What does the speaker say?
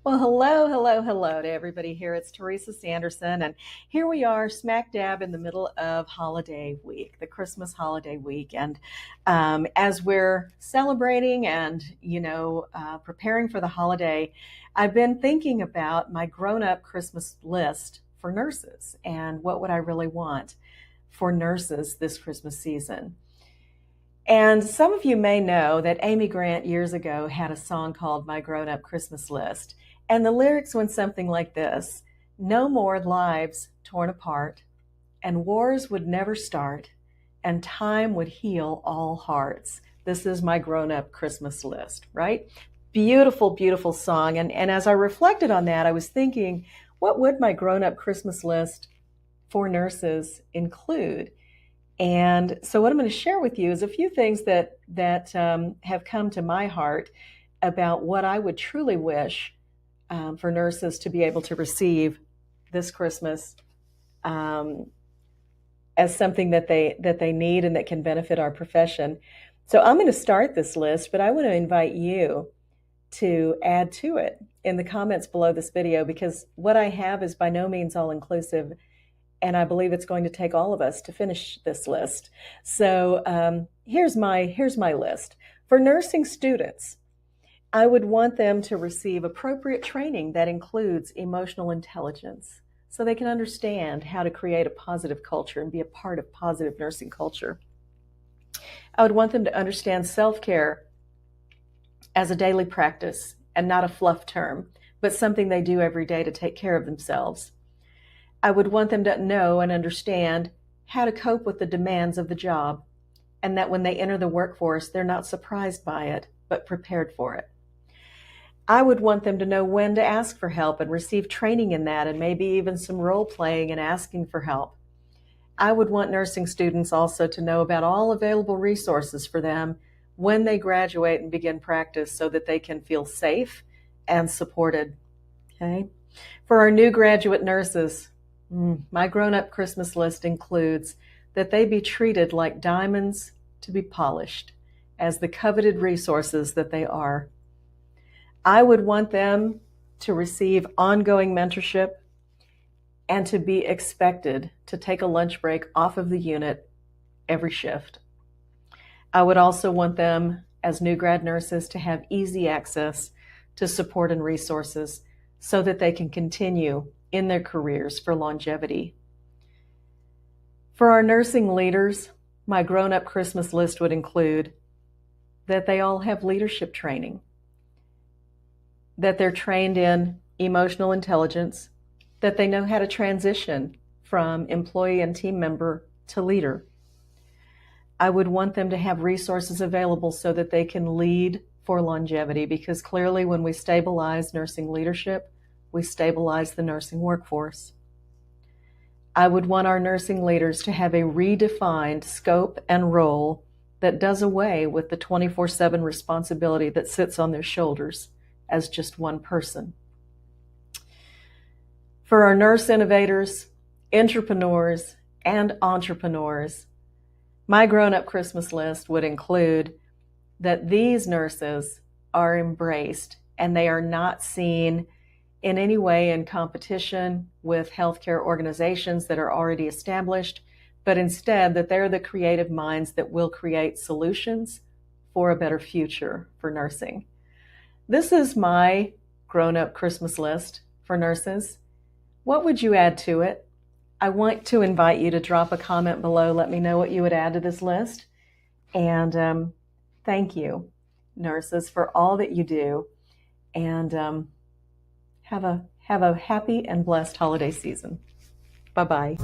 Well, hello to everybody here. It's Teresa Sanderson, and here we are smack dab in the middle of holiday week, the Christmas holiday week. And as we're celebrating and, preparing for the holiday, I've been thinking about my grown-up Christmas list for nurses and what would I really want for nurses this Christmas season. And some of you may know that Amy Grant years ago had a song called My Grown Up Christmas List. And the lyrics went something like this: no more lives torn apart, and wars would never start, and time would heal all hearts. This is my grown up Christmas list, right? Beautiful, beautiful song. And as I reflected on that, I was thinking, what would my grown up Christmas list for nurses include? And so what I'm going to share with you is a few things that have come to my heart about what I would truly wish for nurses to be able to receive this Christmas as something that they need and that can benefit our profession. So I'm going to start this list, but I want to invite you to add to it in the comments below this video, because what I have is by no means all inclusive. And I believe it's going to take all of us to finish this list. So here's my list. For nursing students, I would want them to receive appropriate training that includes emotional intelligence, so they can understand how to create a positive culture and be a part of positive nursing culture. I would want them to understand self-care as a daily practice and not a fluff term, but something they do every day to take care of themselves. I would want them to know and understand how to cope with the demands of the job, and that when they enter the workforce, they're not surprised by it, but prepared for it. I would want them to know when to ask for help and receive training in that, and maybe even some role playing and asking for help. I would want nursing students also to know about all available resources for them when they graduate and begin practice, so that they can feel safe and supported. Okay? For our new graduate nurses, my grown-up Christmas list includes that they be treated like diamonds to be polished, as the coveted resources that they are. I would want them to receive ongoing mentorship and to be expected to take a lunch break off of the unit every shift. I would also want them, as new grad nurses, to have easy access to support and resources so that they can continue in their careers for longevity. For our nursing leaders, my grown-up Christmas list would include that they all have leadership training, that they're trained in emotional intelligence, that they know how to transition from employee and team member to leader. I would want them to have resources available so that they can lead for longevity, because clearly when we stabilize nursing leadership, we stabilize the nursing workforce. I would want our nursing leaders to have a redefined scope and role that does away with the 24/7 responsibility that sits on their shoulders as just one person. For our nurse innovators, entrepreneurs, and entrepreneurs, my grown-up Christmas list would include that these nurses are embraced and they are not seen in any way in competition with healthcare organizations that are already established, but instead that they're the creative minds that will create solutions for a better future for nursing. This is my grown-up Christmas list for nurses. What would you add to it? I want to invite you to drop a comment below. Let me know what you would add to this list. And thank you, nurses, for all that you do. And have a happy and blessed holiday season. Bye-bye.